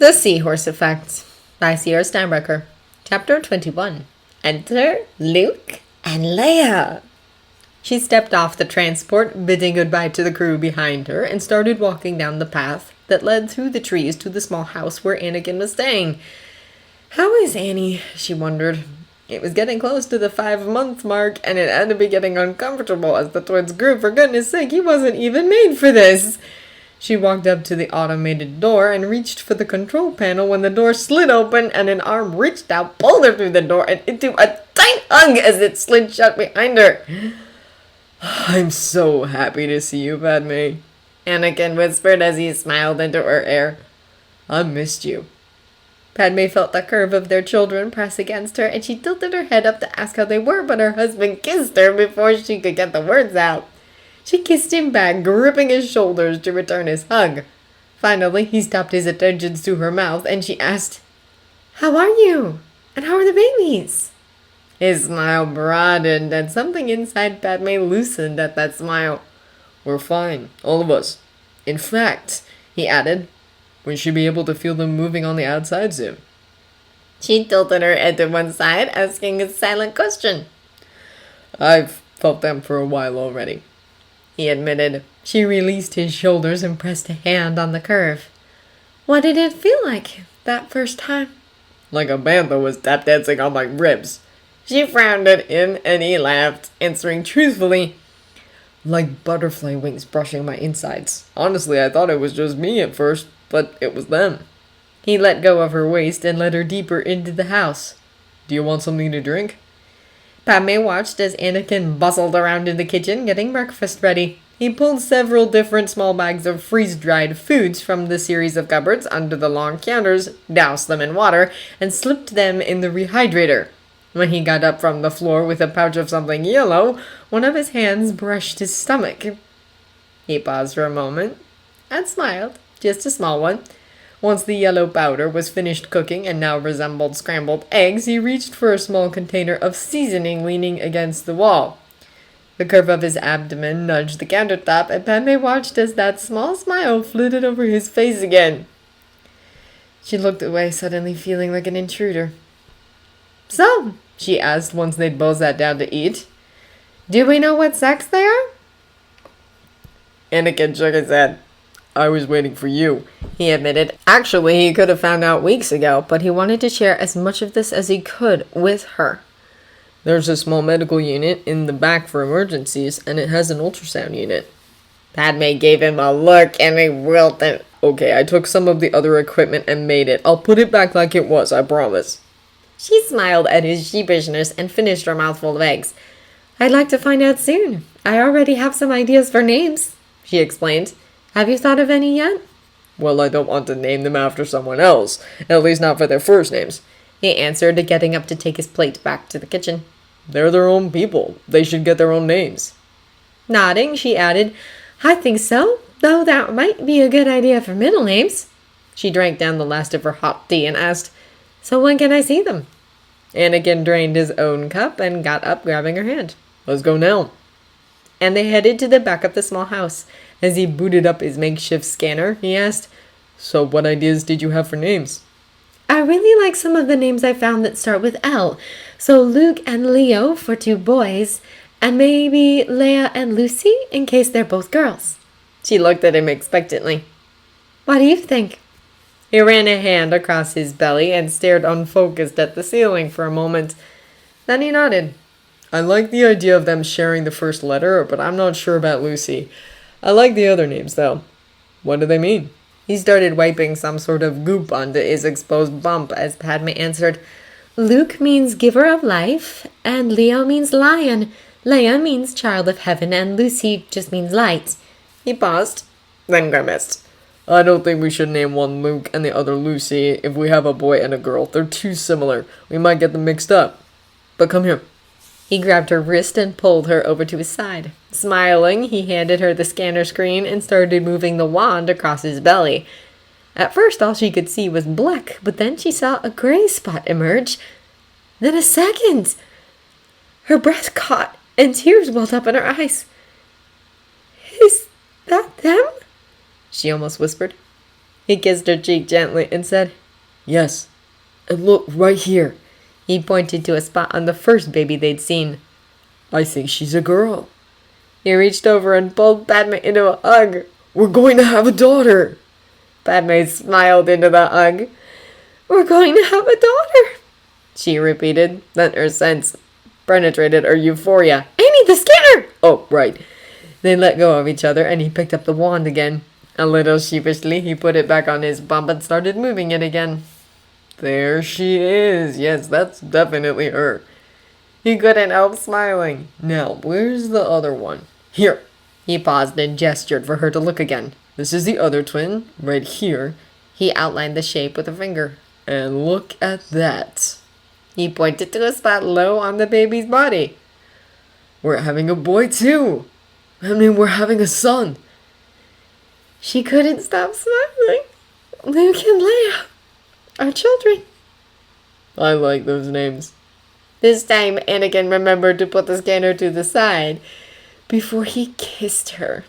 The Seahorse Effect by Sierra Steinbrecher. Chapter 21. Enter Luke and Leia. She stepped off the transport, bidding goodbye to the crew behind her, and started walking down the path that led through the trees to the small house where Anakin was staying. How is Annie? She wondered. It was getting close to the 5-month mark, and it had to be getting uncomfortable as the twins grew. For goodness sake, he wasn't even made for this. She walked up to the automated door and reached for the control panel when the door slid open and an arm reached out, pulled her through the door and into a tight hug as it slid shut behind her. "I'm so happy to see you, Padme," Anakin whispered as he smiled into her ear. "I missed you." Padme felt the curve of their children press against her, and she tilted her head up to ask how they were, but her husband kissed her before she could get the words out. She kissed him back, gripping his shoulders to return his hug. Finally, he stopped his attentions to her mouth, and she asked, "How are you? And how are the babies?" His smile broadened, and something inside Padme loosened at that smile. "We're fine, all of us. In fact," he added, "we should be able to feel them moving on the outside soon." She tilted her head to one side, asking a silent question. "I've felt them for a while already," he admitted. She released his shoulders and pressed a hand on the curve. "What did it feel like that first time?" "Like a bantha was tap dancing on my ribs." She frowned at him and he laughed, answering truthfully, "Like butterfly wings brushing my insides. Honestly, I thought it was just me at first, but it was them." He let go of her waist and led her deeper into the house. "Do you want something to drink?" Padme watched as Anakin bustled around in the kitchen, getting breakfast ready. He pulled several different small bags of freeze-dried foods from the series of cupboards under the long counters, doused them in water, and slipped them in the rehydrator. When he got up from the floor with a pouch of something yellow, one of his hands brushed his stomach. He paused for a moment and smiled, just a small one. Once the yellow powder was finished cooking and now resembled scrambled eggs, he reached for a small container of seasoning leaning against the wall. The curve of his abdomen nudged the countertop, and Padme watched as that small smile flitted over his face again. She looked away, suddenly feeling like an intruder. "So," she asked once they'd both sat down to eat, "do we know what sex they are?" Anakin shook his head. "I was waiting for you," he admitted. Actually, he could have found out weeks ago, but he wanted to share as much of this as he could with her. "There's a small medical unit in the back for emergencies, and it has an ultrasound unit." Padme gave him a look, and he wilted. "Okay, I took some of the other equipment and made it. I'll put it back like it was, I promise." She smiled at his sheepishness and finished her mouthful of eggs. "I'd like to find out soon. I already have some ideas for names," she explained. "Have you thought of any yet?" "Well, I don't want to name them after someone else, at least not for their first names," he answered, getting up to take his plate back to the kitchen. "They're their own people. They should get their own names." Nodding, she added, "I think so, though that might be a good idea for middle names." She drank down the last of her hot tea and asked, "So when can I see them?" Anakin drained his own cup and got up, grabbing her hand. "Let's go now." And they headed to the back of the small house. As he booted up his makeshift scanner, he asked, "So what ideas did you have for names?" "I really like some of the names I found that start with L. So Luke and Leo for 2 boys, and maybe Leia and Lucy in case they're both girls." She looked at him expectantly. "What do you think?" He ran a hand across his belly and stared unfocused at the ceiling for a moment. Then he nodded. "I like the idea of them sharing the first letter, but I'm not sure about Lucy. I like the other names, though." "What do they mean?" He started wiping some sort of goop onto his exposed bump as Padme answered, "Luke means giver of life, and Leo means lion. Leia means child of heaven, and Lucy just means light." He paused, then grimaced. "I don't think we should name one Luke and the other Lucy if we have a boy and a girl. They're too similar. We might get them mixed up. But come here." He grabbed her wrist and pulled her over to his side. Smiling, he handed her the scanner screen and started moving the wand across his belly. At first, all she could see was black, but then she saw a gray spot emerge. Then a second. Her breath caught, and tears welled up in her eyes. "Is that them?" she almost whispered. He kissed her cheek gently and said, "Yes, and look right here." He pointed to a spot on the first baby they'd seen. "I think she's a girl." He reached over and pulled Padme into a hug. "We're going to have a daughter." Padme smiled into the hug. "We're going to have a daughter," she repeated. Then her sense penetrated her euphoria. "I need the scanner!" "Oh, right." They let go of each other and he picked up the wand again. A little sheepishly, he put it back on his bump and started moving it again. There she is. Yes, that's definitely her. He couldn't help smiling. "Now, where's the other one?" "Here." He paused and gestured for her to look again. "This is the other twin, right here." He outlined the shape with a finger. "And look at that." He pointed to a spot low on the baby's body. "We're having a boy too. I mean, we're having a son." She couldn't stop smiling. "Luke and Leia, our children." I like those names. This time, Anakin remembered to put the scanner to the side before he kissed her.